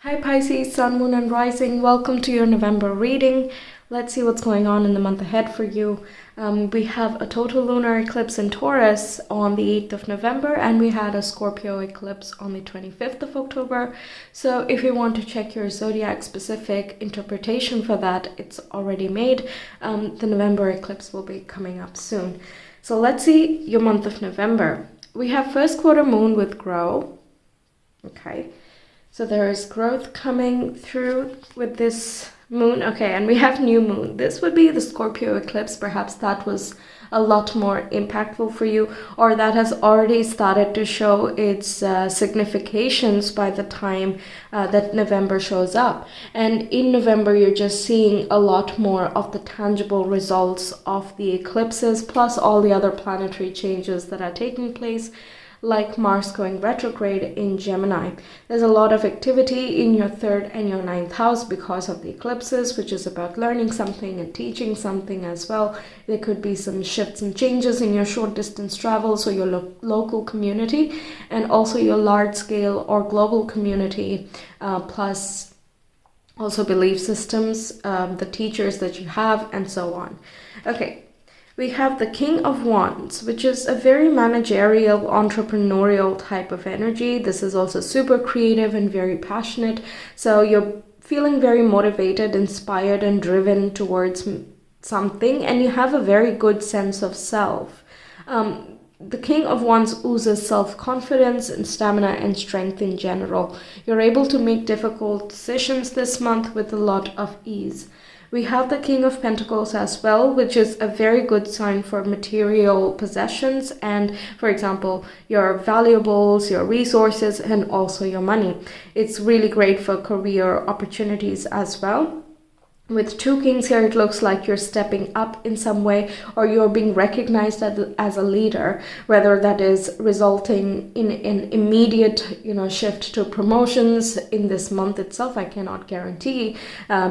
Hi Pisces, Sun, Moon and Rising. Welcome to your November reading. Let's see what's going on in the month ahead for you. We have a total lunar eclipse in Taurus on the 8th of November and we had a Scorpio eclipse on the 25th of October. So if you want to check your zodiac specific interpretation for that, it's already made. The November eclipse will be coming up soon. So let's see your month of November. We have first quarter moon with grow. Okay. So there is growth coming through with this moon. Okay, and we have new moon. This would be the Scorpio eclipse. Perhaps that was a lot more impactful for you, or that has already started to show its significations by the time that November shows up. And in November, you're just seeing a lot more of the tangible results of the eclipses, plus all the other planetary changes that are taking place, like Mars going retrograde in Gemini. There's a lot of activity in your 3rd and your 9th house because of the eclipses, which is about learning something and teaching something as well. There could be some shifts and changes in your short distance travels or your local community, and also your large scale or global community, plus also belief systems, the teachers that you have, and so on. Okay. We have the King of Wands, which is a very managerial, entrepreneurial type of energy. This is also super creative and very passionate. So you're feeling very motivated, inspired, and driven towards something, and you have a very good sense of self. The King of Wands oozes self-confidence and stamina and strength in general. You're able to make difficult decisions this month with a lot of ease. We have the King of Pentacles as well, which is a very good sign for material possessions and, for example, your valuables, your resources, and also your money. It's really great for career opportunities as well. With two kings here, it looks like you're stepping up in some way, or you're being recognized as a leader, whether that is resulting in an immediate, shift to promotions in this month itself. I cannot guarantee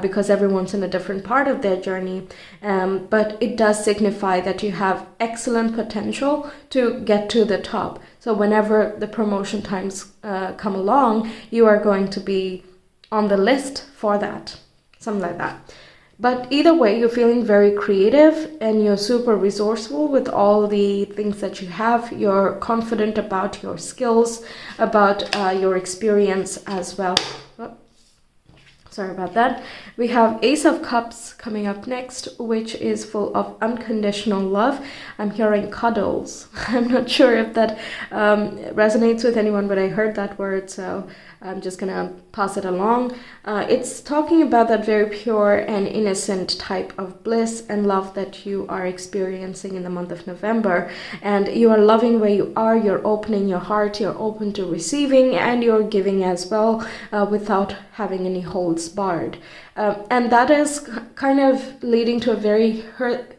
because everyone's in a different part of their journey. But it does signify that you have excellent potential to get to the top. So whenever the promotion times come along, you are going to be on the list for that. Something like that. But either way, you're feeling very creative and you're super resourceful with all the things that you have. You're confident about your skills, about your experience as well. Sorry about that. We have Ace of Cups coming up next, which is full of unconditional love. I'm hearing cuddles. I'm not sure if that resonates with anyone, but I heard that word, so I'm just gonna pass it along. It's talking about that very pure and innocent type of bliss and love that you are experiencing in the month of November. And you are loving where you are, you're opening your heart, you're open to receiving, and you're giving as well without having any holds barred. And that is kind of leading to a very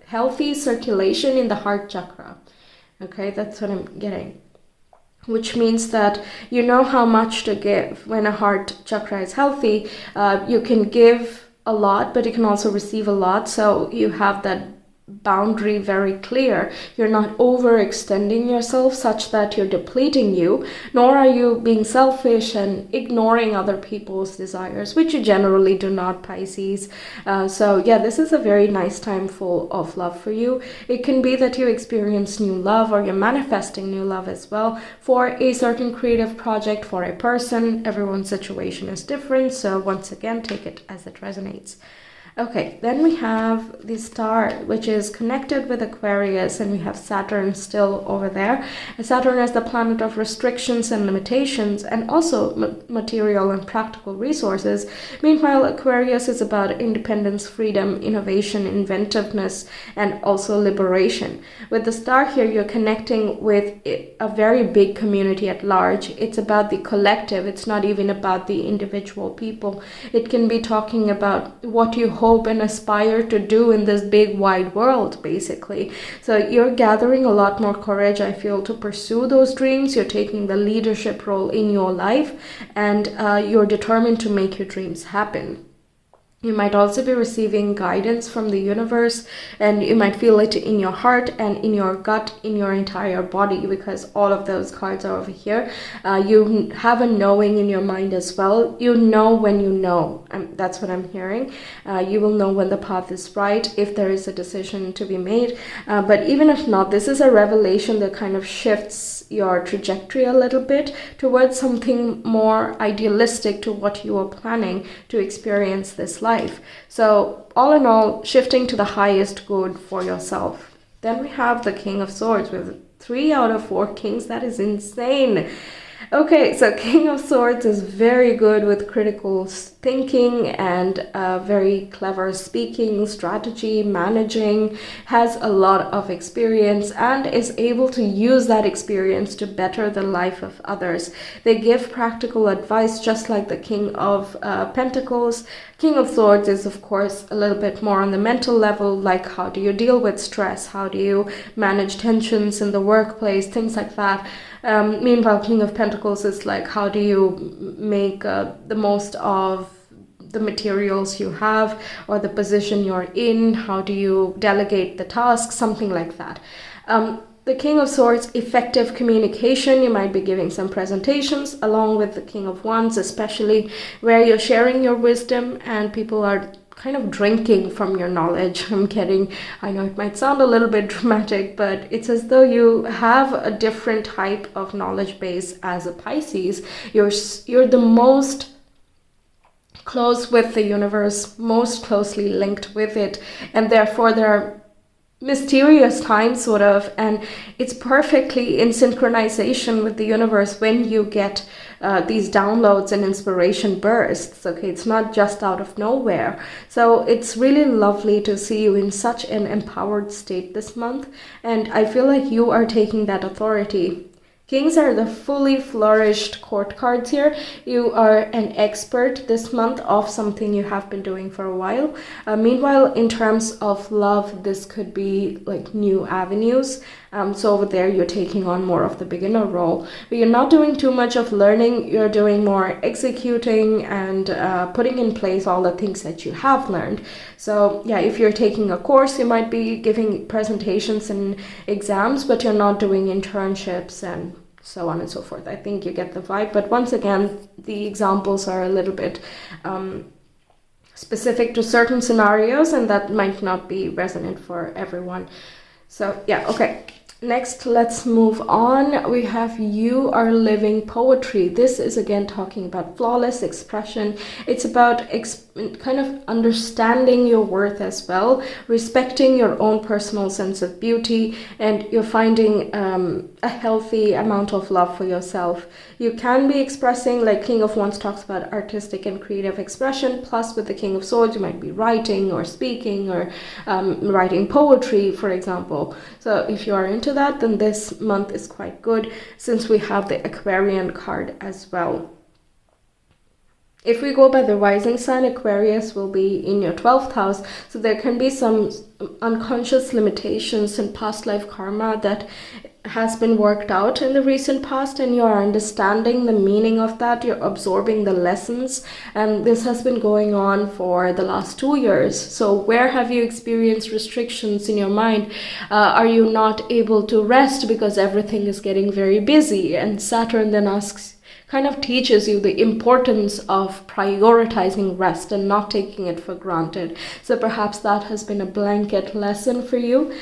healthy circulation in the heart chakra. Okay, that's what I'm getting. Which means that you know how much to give. When a heart chakra is healthy, you can give a lot, but you can also receive a lot. So you have that boundary very clear. You're not overextending yourself such that you're depleting you, nor are you being selfish and ignoring other people's desires, which you generally do not, Pisces. So yeah, this is a very nice time full of love for you. It can be that you experience new love, or you're manifesting new love as well for a certain creative project, for a person. Everyone's situation is different, so once again, take it as it resonates. Okay, then we have the star, which is connected with Aquarius, and we have Saturn still over there. And Saturn is the planet of restrictions and limitations, and also material and practical resources. Meanwhile, Aquarius is about independence, freedom, innovation, inventiveness, and also liberation. With the star here, you're connecting with a very big community at large. It's about the collective. It's not even about the individual people. It can be talking about what you hope and aspire to do in this big wide world, basically. So you're gathering a lot more courage, I feel, to pursue those dreams. You're taking the leadership role in your life, and you're determined to make your dreams happen. You might also be receiving guidance from the universe, and you might feel it in your heart and in your gut, in your entire body, because all of those cards are over here. You have a knowing in your mind as well. You know when you know. That's what I'm hearing. You will know when the path is right, if there is a decision to be made. But even if not, this is a revelation that kind of shifts your trajectory a little bit towards something more idealistic to what you are planning to experience this life. So all in all, shifting to the highest good for yourself. Then we have the King of Swords with 3 out of 4 kings. That is insane. Okay, so King of Swords is very good with critical thinking and very clever speaking, strategy, managing, has a lot of experience and is able to use that experience to better the life of others. They give practical advice just like the King of Pentacles. King of Swords is, of course, a little bit more on the mental level, like how do you deal with stress, how do you manage tensions in the workplace, things like that. Meanwhile, King of Pentacles is like, how do you make the most of the materials you have or the position you're in? How do you delegate the task? Something like that. The King of Swords, effective communication. You might be giving some presentations along with the King of Wands, especially where you're sharing your wisdom and people are kind of drinking from your knowledge. I know it might sound a little bit dramatic, but it's as though you have a different type of knowledge base as a Pisces. You're the most close with the universe, most closely linked with it, and therefore there are mysterious times sort of, and it's perfectly in synchronization with the universe when you get these downloads and inspiration bursts. Okay, it's not just out of nowhere. So it's really lovely to see you in such an empowered state this month, and I feel like you are taking that authority. Kings are the fully flourished court cards here. You are an expert this month of something you have been doing for a while. Meanwhile, in terms of love, this could be like new avenues. So over there, you're taking on more of the beginner role. But you're not doing too much of learning. You're doing more executing and putting in place all the things that you have learned. So yeah, if you're taking a course, you might be giving presentations and exams, but you're not doing internships and so on and so forth. I think you get the vibe. But once again, the examples are a little bit specific to certain scenarios, and that might not be resonant for everyone. So yeah, okay. Next, let's move on. We have You Are Living Poetry. This is again talking about flawless expression. It's about kind of understanding your worth as well, respecting your own personal sense of beauty, and you're finding a healthy amount of love for yourself. You can be expressing, like King of Wands talks about artistic and creative expression, plus with the King of Swords, you might be writing or speaking or writing poetry, for example. So if you are into that, then this month is quite good, since we have the Aquarian card as well. If we go by the rising sign, Aquarius will be in your 12th house, so there can be some unconscious limitations in past life karma that has been worked out in the recent past, and you are understanding the meaning of that. You're absorbing the lessons, and this has been going on for the last 2 years. So where have you experienced restrictions in your mind? Are you not able to rest because everything is getting very busy? And Saturn then kind of teaches you the importance of prioritizing rest and not taking it for granted. So perhaps that has been a blanket lesson for you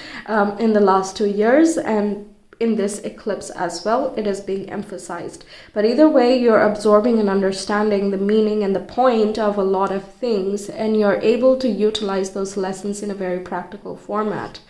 in the last 2 years, and in this eclipse as well, it is being emphasized. But either way, you're absorbing and understanding the meaning and the point of a lot of things, and you're able to utilize those lessons in a very practical format.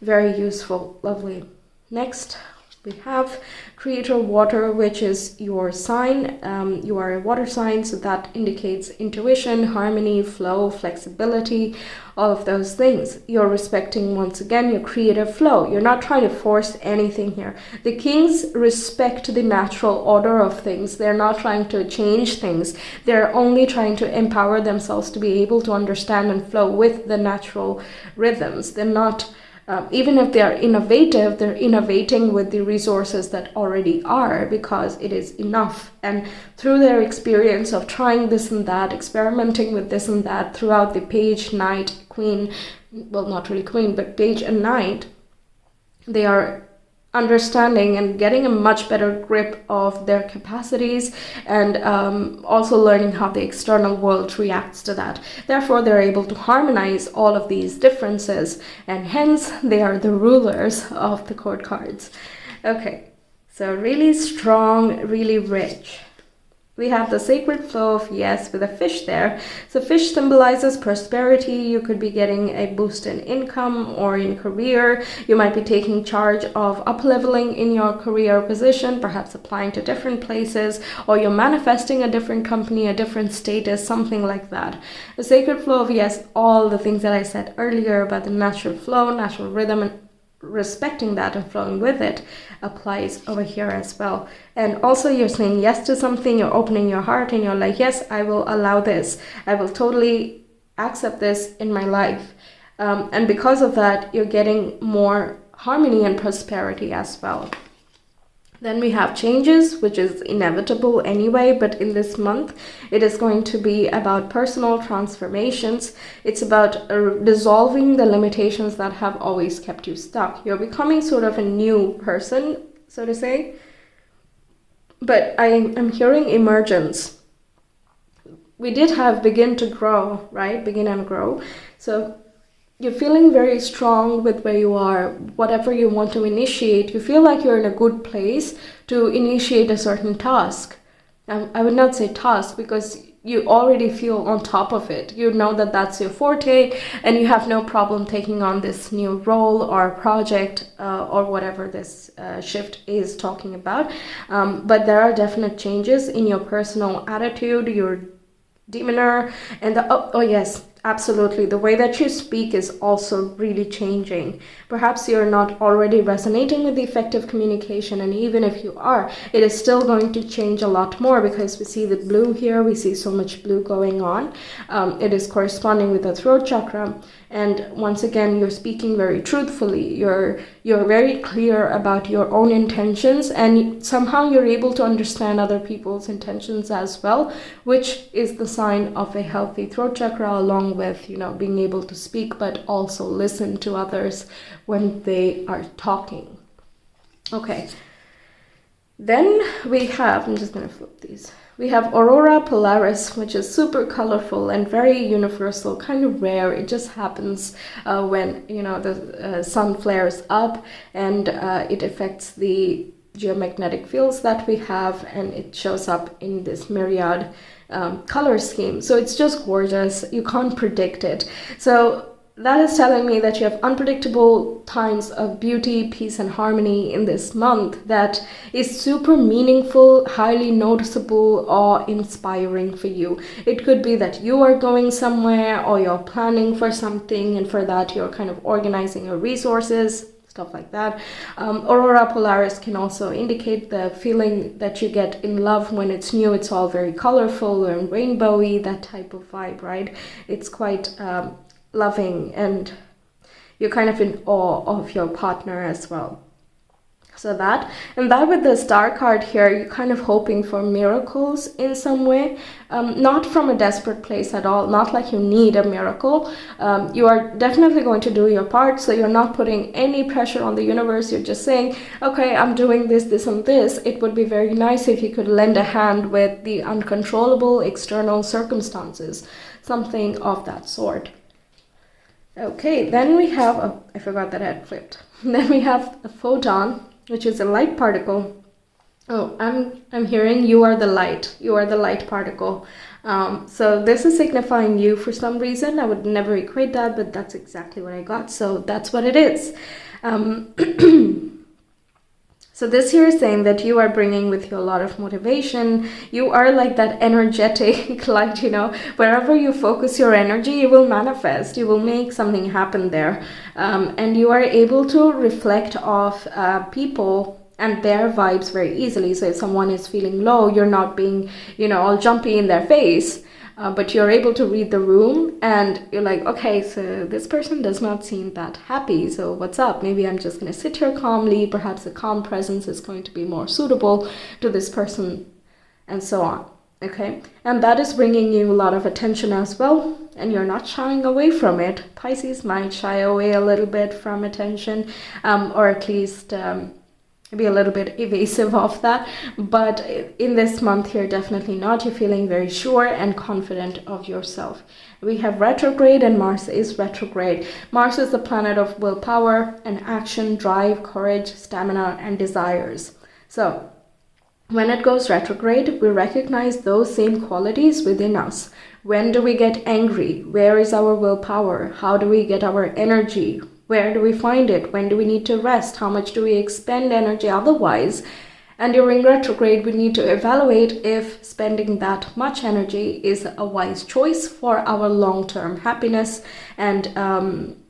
Very useful. Lovely. Next, we have Creator Water, which is your sign. You are a water sign, so that indicates intuition, harmony, flow, flexibility, all of those things. You're respecting, once again, your creative flow. You're not trying to force anything here. The kings respect the natural order of things. They're not trying to change things. They're only trying to empower themselves to be able to understand and flow with the natural rhythms. They're not Even if they are innovative, they're innovating with the resources that already are, because it is enough. And through their experience of trying this and that, experimenting with this and that throughout the page, knight, queen, well, not really queen, but page and knight, they are understanding and getting a much better grip of their capacities, and also learning how the external world reacts to that. Therefore, they're able to harmonize all of these differences, and hence they are the rulers of the court cards. Okay, so really strong, really rich. We have the sacred flow of yes with a fish there. So fish symbolizes prosperity. You could be getting a boost in income or in career. You might be taking charge of up-leveling in your career position, perhaps applying to different places, or you're manifesting a different company, a different status, something like that. The sacred flow of yes, all the things that I said earlier about the natural flow, natural rhythm, and respecting that and flowing with it applies over here as well. And also you're saying yes to something, you're opening your heart, and you're like, yes, I will allow this, I will totally accept this in my life, and because of that you're getting more harmony and prosperity as well. Then we have changes, which is inevitable anyway, but in this month, it is going to be about personal transformations. It's about dissolving the limitations that have always kept you stuck. You're becoming sort of a new person, so to say. But I'm hearing emergence. We did have begin to grow, right? Begin and grow. So you're feeling very strong with where you are. Whatever you want to initiate, you feel like you're in a good place to initiate a certain task. I would not say task, because you already feel on top of it. You know that that's your forte, and you have no problem taking on this new role or project, or whatever this shift is talking about. But there are definite changes in your personal attitude, your demeanor, and oh yes, absolutely, the way that you speak is also really changing. Perhaps you're not already resonating with the effective communication, and even if you are, it is still going to change a lot more, because we see the blue here, we see so much blue going on. It is corresponding with the throat chakra, and once again, you're speaking very truthfully. You're very clear about your own intentions, and somehow you're able to understand other people's intentions as well, which is the sign of a healthy throat chakra, along with, you know, being able to speak but also listen to others when they are talking. Okay, then we have, I'm just going to flip these. We have Aurora Polaris, which is super colorful and very universal, kind of rare. It just happens when, you know, the sun flares up, and it affects the geomagnetic fields that we have, and it shows up in this myriad color scheme. So it's just gorgeous. You can't predict it. So that is telling me that you have unpredictable times of beauty, peace, and harmony in this month that is super meaningful, highly noticeable, or inspiring for you. It could be that you are going somewhere, or you're planning for something, and for that you're kind of organizing your resources, stuff like that. Aurora Polaris can also indicate the feeling that you get in love when it's new. It's all very colorful and rainbowy, that type of vibe, right? It's quite loving, and you're kind of in awe of your partner as well. So that, and that with the star card here, you're kind of hoping for miracles in some way, not from a desperate place at all, not like you need a miracle. You are definitely going to do your part, so you're not putting any pressure on the universe. You're just saying, okay, I'm doing this, this, and this. It would be very nice if you could lend a hand with the uncontrollable external circumstances, something of that sort. Okay, then we have, I forgot that I had flipped. Then we have a photon, which is a light particle. Oh, I'm hearing you are the light. You are the light particle. So this is signifying you for some reason. I would never equate that, but that's exactly what I got. So that's what it is. So this here is saying that you are bringing with you a lot of motivation. You are like that energetic light, you know, wherever you focus your energy, you will manifest, you will make something happen there. And you are able to reflect off people and their vibes very easily. So if someone is feeling low, you're not being, you know, all jumpy in their face. but you're able to read the room and you're like, okay, so this person does not seem that happy. So what's up? Maybe I'm just going to sit here calmly. Perhaps a calm presence is going to be more suitable to this person, and so on. Okay, and that is bringing you a lot of attention as well, and you're not shying away from it. Pisces might shy away a little bit from attention, or at least be a little bit evasive of that, but in this month here, definitely not. You're feeling very sure and confident of yourself. We have retrograde, and Mars is retrograde. Mars is the planet of willpower and action, drive, courage, stamina, and desires. So when it goes retrograde, we recognize those same qualities within us. When do we get angry? Where is our willpower? How do we get our energy? Where do we find it? When do we need to rest? How much do we expend energy otherwise? And during retrograde, we need to evaluate if spending that much energy is a wise choice for our long-term happiness and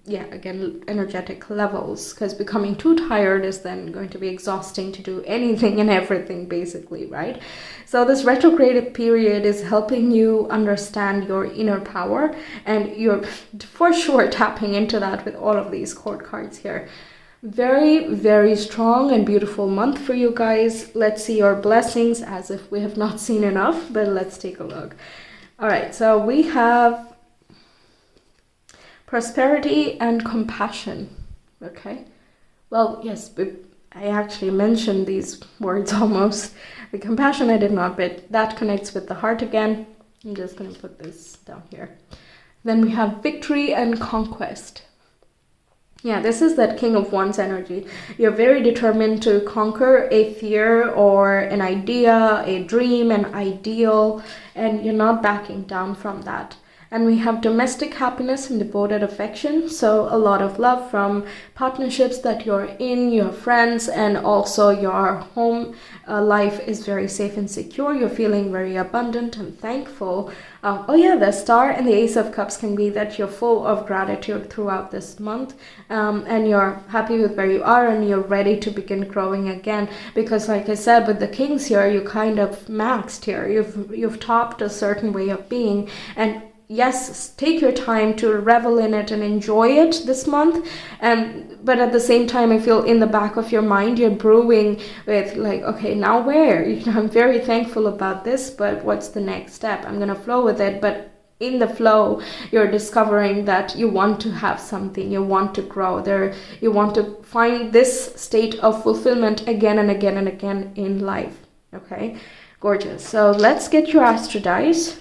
again, energetic levels, because becoming too tired is then going to be exhausting to do anything and everything, basically, right? So this retrograde period is helping you understand your inner power, and you're for sure tapping into that with all of these court cards here. Very, very strong and beautiful month for you guys. Let's see your blessings, as if we have not seen enough, but let's take a look. All right, so we have prosperity and compassion. Okay, well, yes, I actually mentioned these words almost. The compassion I did not, but that connects with the heart again. I'm just going to put this down here. Then we have victory and conquest. Yeah, this is that King of Wands energy. You're very determined to conquer a fear or an idea, a dream, an ideal, and you're not backing down from that. And we have domestic happiness and devoted affection. So a lot of love from partnerships that you're in, your friends, and also your home life is very safe and secure. You're feeling very abundant and thankful. The Star and the Ace of Cups can be that you're full of gratitude throughout this month, and you're happy with where you are, and you're ready to begin growing again. Because like I said, with the Kings here, you kind of maxed here. You've topped a certain way of being, and yes, take your time to revel in it and enjoy it this month. But at the same time, I feel in the back of your mind, you're brewing with like, okay, now where? I'm very thankful about this, but what's the next step? I'm going to flow with it. But in the flow, you're discovering that you want to have something, you want to grow there, you want to find this state of fulfillment again and again and again in life. Okay, gorgeous. So let's get your astro dice.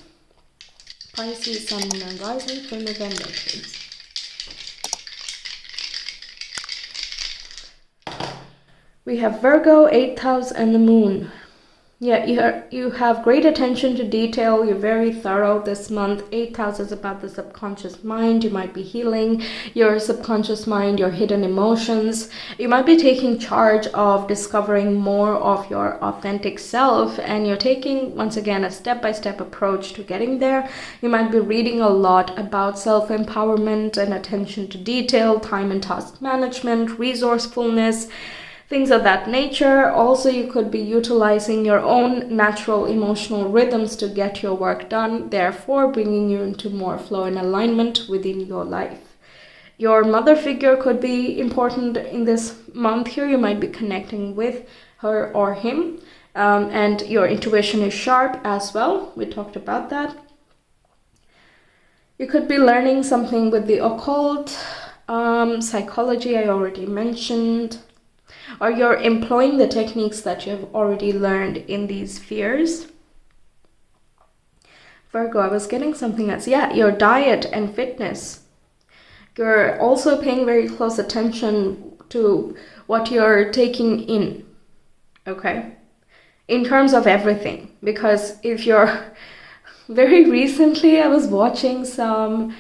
Pisces, Sun, Moon, and Rising for November, please. We have Virgo, 8th house, and the Moon. Yeah, you have great attention to detail. You're very thorough this month. 8th house is about the subconscious mind. You might be healing your subconscious mind, your hidden emotions. You might be taking charge of discovering more of your authentic self, and you're taking, once again, a step-by-step approach to getting there. You might be reading a lot about self-empowerment and attention to detail, time and task management, resourcefulness, things of that nature. Also, you could be utilizing your own natural emotional rhythms to get your work done, therefore bringing you into more flow and alignment within your life. Your mother figure could be important in this month here. You might be connecting with her or him, and your intuition is sharp as well. We talked about that. You could be learning something with the occult, psychology I already mentioned, or you're employing the techniques that you have already learned in these spheres. Virgo, I was getting something else. Yeah, your diet and fitness. You're also paying very close attention to what you're taking in, okay? In terms of everything, because if you're... Very recently, I was watching some...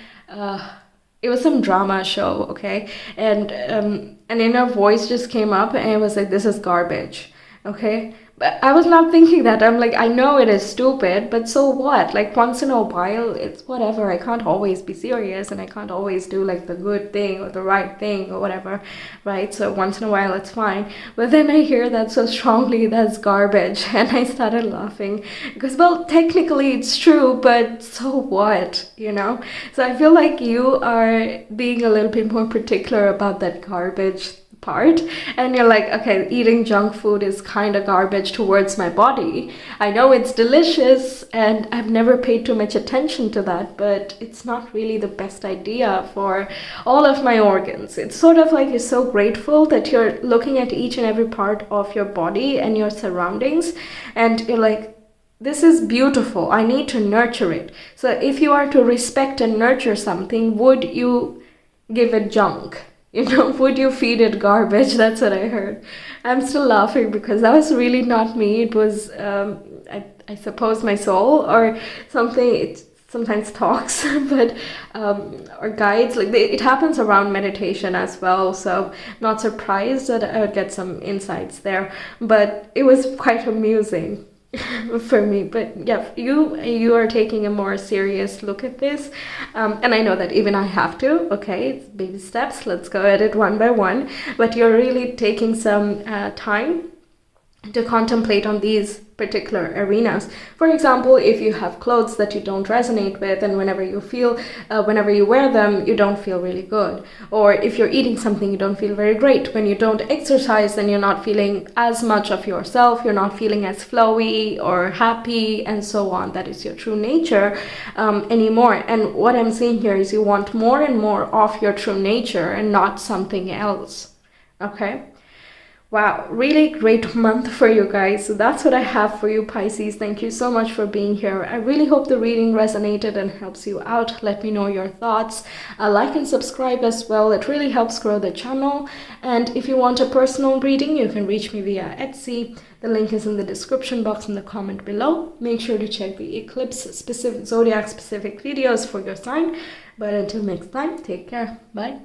it was some drama show, okay? And an inner voice just came up and it was like, this is garbage, okay? But I was not thinking that. I'm like, I know it is stupid, but so what? Like, once in a while, it's whatever. I can't always be serious, and I can't always do like the good thing or the right thing or whatever, right? So once in a while, it's fine. But then I hear that so strongly, that's garbage. And I started laughing because, well, technically it's true, but so what, you know? So I feel like you are being a little bit more particular about that garbage part, and you're like, okay, eating junk food is kind of garbage towards my body. I know it's delicious and I've never paid too much attention to that, but it's not really the best idea for all of my organs. It's sort of like you're so grateful that you're looking at each and every part of your body and your surroundings, and you're like, this is beautiful, I need to nurture it. So if you are to respect and nurture something, would you give it junk? You know, would you feed it garbage? That's what I heard. I'm still laughing because that was really not me. It was, I suppose, my soul or something. It sometimes talks, but or guides. Like it happens around meditation as well. So not surprised that I would get some insights there. But it was quite amusing for me. But yeah, you are taking a more serious look at this, and I know that even I have to. Okay, it's baby steps, let's go at it one by one, but you're really taking some time to contemplate on these particular arenas. For example, if you have clothes that you don't resonate with, and whenever you wear them, you don't feel really good. Or if you're eating something you don't feel very great. When you don't exercise, then you're not feeling as much of yourself, you're not feeling as flowy or happy and so on. That is your true nature anymore. And what I'm seeing here is you want more and more of your true nature and not something else. Okay? Wow, really great month for you guys. So that's what I have for you, Pisces. Thank you so much for being here. I really hope the reading resonated and helps you out. Let me know your thoughts. Like and subscribe as well. It really helps grow the channel. And if you want a personal reading, you can reach me via Etsy. The link is in the description box in the comment below. Make sure to check the eclipse specific, zodiac specific videos for your sign. But until next time, take care. Bye.